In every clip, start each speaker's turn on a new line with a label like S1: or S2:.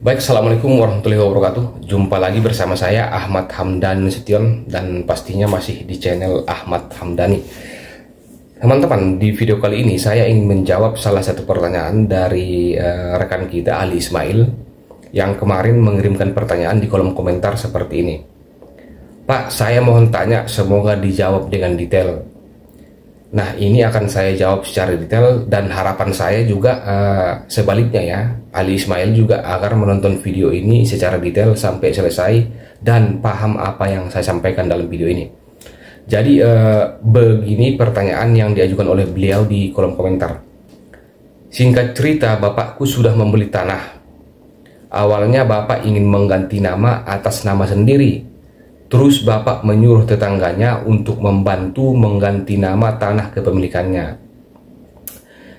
S1: Baik, Assalamualaikum warahmatullahi wabarakatuh. Jumpa lagi bersama saya Ahmad Hamdani Nasution, dan pastinya masih di channel Ahmad Hamdani. Teman-teman, di video kali ini saya ingin menjawab salah satu pertanyaan dari rekan kita Ali Ismail yang kemarin mengirimkan pertanyaan di kolom komentar seperti ini. Pak, saya mohon tanya, semoga dijawab dengan detail. Nah, ini akan saya jawab secara detail, dan harapan saya juga sebaliknya ya, Ali Ismail juga agar menonton video ini secara detail sampai selesai dan paham apa yang saya sampaikan dalam video ini. Jadi begini pertanyaan yang diajukan oleh beliau di kolom komentar. Singkat cerita, bapakku sudah membeli tanah. Awalnya bapak ingin mengganti nama atas nama sendiri. Terus bapak menyuruh tetangganya untuk membantu mengganti nama tanah kepemilikannya.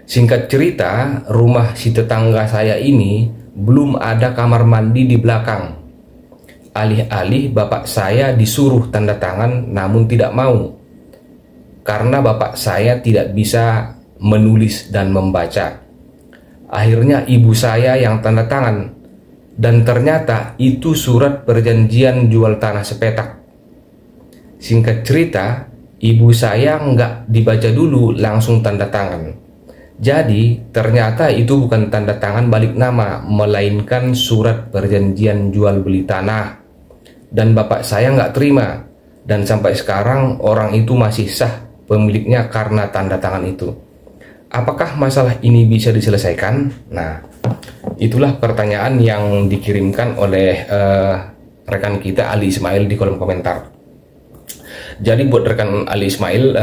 S1: Singkat cerita, rumah si tetangga saya ini belum ada kamar mandi di belakang. Alih-alih bapak saya disuruh tanda tangan namun tidak mau. Karena bapak saya tidak bisa menulis dan membaca. Akhirnya ibu saya yang tanda tangan. Dan ternyata itu surat perjanjian jual tanah sepetak. Singkat cerita, ibu saya nggak dibaca dulu, langsung tanda tangan. Jadi ternyata itu bukan tanda tangan balik nama, melainkan surat perjanjian jual beli tanah. Dan bapak saya nggak terima, dan sampai sekarang orang itu masih sah pemiliknya karena tanda tangan itu. Apakah masalah ini bisa diselesaikan? Nah, itulah pertanyaan yang dikirimkan oleh rekan kita Ali Ismail di kolom komentar. Jadi buat rekan Ali Ismail,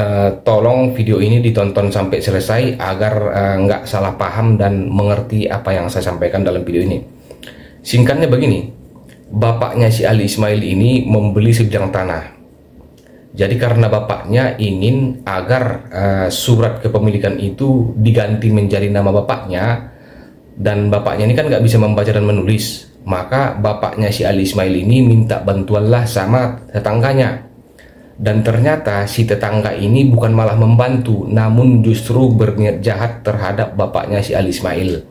S1: tolong video ini ditonton sampai selesai agar nggak salah paham dan mengerti apa yang saya sampaikan dalam video ini. Singkatnya begini, bapaknya si Ali Ismail ini membeli sebidang tanah. Jadi karena bapaknya ingin agar surat kepemilikan itu diganti menjadi nama bapaknya, dan bapaknya ini kan nggak bisa membaca dan menulis, maka bapaknya si Ali Ismail ini minta bantuanlah sama tetangganya. Dan ternyata si tetangga ini bukan malah membantu, namun justru berniat jahat terhadap bapaknya si Ali Ismail,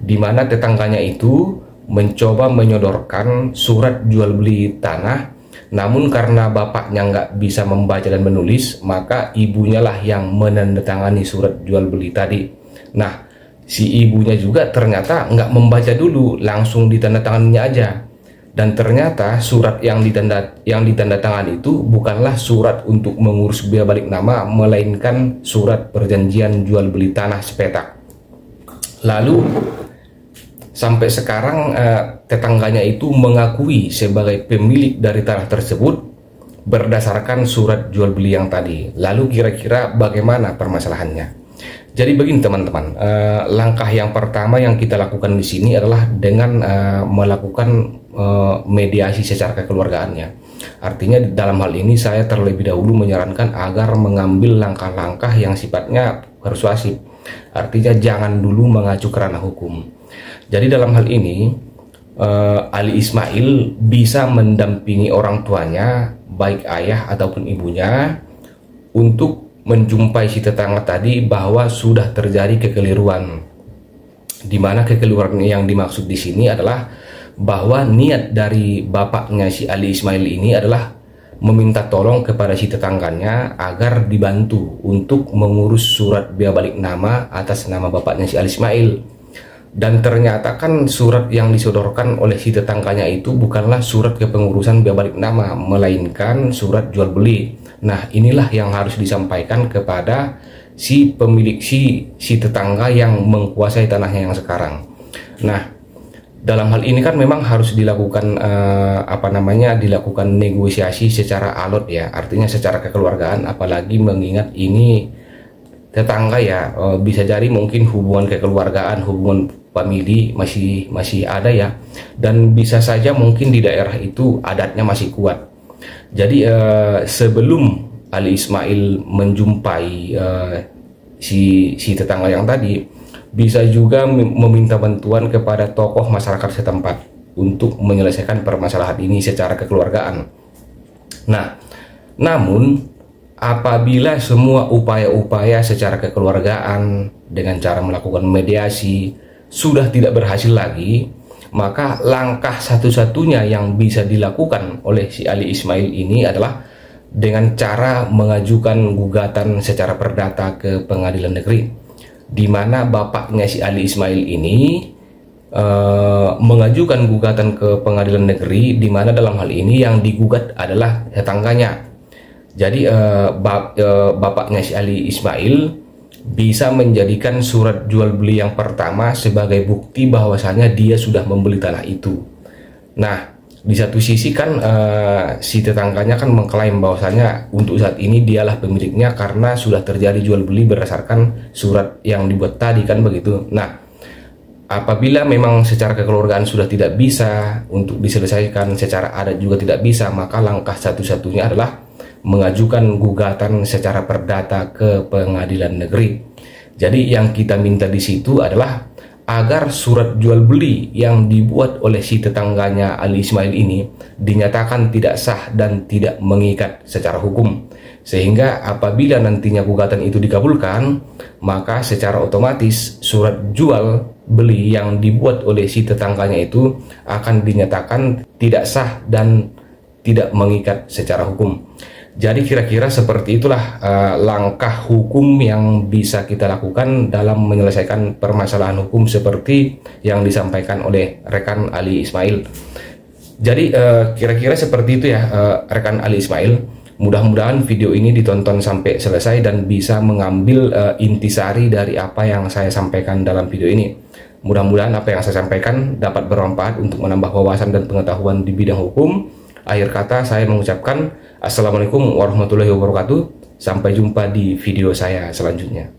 S1: di mana tetangganya itu mencoba menyodorkan surat jual beli tanah. Namun karena bapaknya nggak bisa membaca dan menulis, maka ibunya lah yang menandatangani surat jual beli tadi. Nah, si ibunya juga ternyata nggak membaca dulu, langsung ditandatanganinya aja. Dan ternyata surat yang ditandatangani itu bukanlah surat untuk mengurus biaya balik nama, melainkan surat perjanjian jual beli tanah sepetak. Lalu sampai sekarang tetangganya itu mengakui sebagai pemilik dari tanah tersebut berdasarkan surat jual beli yang tadi. Lalu kira-kira bagaimana permasalahannya? Jadi begini teman-teman, langkah yang pertama yang kita lakukan di sini adalah dengan melakukan mediasi secara kekeluargaannya. Artinya dalam hal ini saya terlebih dahulu menyarankan agar mengambil langkah-langkah yang sifatnya persuasif. Artinya jangan dulu mengacu ke ranah hukum. Jadi dalam hal ini Ali Ismail bisa mendampingi orang tuanya, baik ayah ataupun ibunya, untuk menjumpai si tetangga tadi bahwa sudah terjadi kekeliruan. Di mana kekeliruan yang dimaksud di sini adalah bahwa niat dari bapaknya si Ali Ismail ini adalah meminta tolong kepada si tetangganya agar dibantu untuk mengurus surat biaya balik nama atas nama bapaknya si Ali Ismail. Dan ternyata kan surat yang disodorkan oleh si tetangganya itu bukanlah surat kepengurusan biaya balik nama, melainkan surat jual beli. Nah, inilah yang harus disampaikan kepada si pemilik si tetangga yang menguasai tanahnya yang sekarang. Nah, dalam hal ini kan memang harus dilakukan dilakukan negosiasi secara alot ya, artinya secara kekeluargaan, apalagi mengingat ini tetangga ya, bisa jadi mungkin hubungan kekeluargaan, hubungan famili masih ada ya, dan bisa saja mungkin di daerah itu adatnya masih kuat. Jadi sebelum Ali Ismail menjumpai si tetangga yang tadi, bisa juga meminta bantuan kepada tokoh masyarakat setempat untuk menyelesaikan permasalahan ini secara kekeluargaan. Nah, namun apabila semua upaya-upaya secara kekeluargaan dengan cara melakukan mediasi sudah tidak berhasil lagi, maka langkah satu-satunya yang bisa dilakukan oleh si Ali Ismail ini adalah dengan cara mengajukan gugatan secara perdata ke pengadilan negeri, di mana bapaknya si Ali Ismail ini mengajukan gugatan ke pengadilan negeri, di mana dalam hal ini yang digugat adalah tetangganya. Jadi bapaknya si Ali Ismail bisa menjadikan surat jual beli yang pertama sebagai bukti bahwasannya dia sudah membeli tanah itu. Nah, di satu sisi kan si tetangganya kan mengklaim bahwasannya untuk saat ini dialah pemiliknya karena sudah terjadi jual beli berdasarkan surat yang dibuat tadi kan begitu. Nah, apabila memang secara kekeluargaan sudah tidak bisa untuk diselesaikan, secara adat juga tidak bisa, maka langkah satu-satunya adalah mengajukan gugatan secara perdata ke pengadilan negeri. Jadi yang kita minta di situ adalah agar surat jual beli yang dibuat oleh si tetangganya Ali Ismail ini dinyatakan tidak sah dan tidak mengikat secara hukum. Sehingga apabila nantinya gugatan itu dikabulkan, maka secara otomatis surat jual beli yang dibuat oleh si tetangganya itu akan dinyatakan tidak sah dan tidak mengikat secara hukum. Jadi kira-kira seperti itulah langkah hukum yang bisa kita lakukan dalam menyelesaikan permasalahan hukum seperti yang disampaikan oleh rekan Ali Ismail. Jadi kira-kira seperti itu ya rekan Ali Ismail. Mudah-mudahan video ini ditonton sampai selesai dan bisa mengambil intisari dari apa yang saya sampaikan dalam video ini. Mudah-mudahan apa yang saya sampaikan dapat bermanfaat untuk menambah wawasan dan pengetahuan di bidang hukum. Akhir kata saya mengucapkan Assalamualaikum warahmatullahi wabarakatuh. Sampai jumpa di video saya selanjutnya.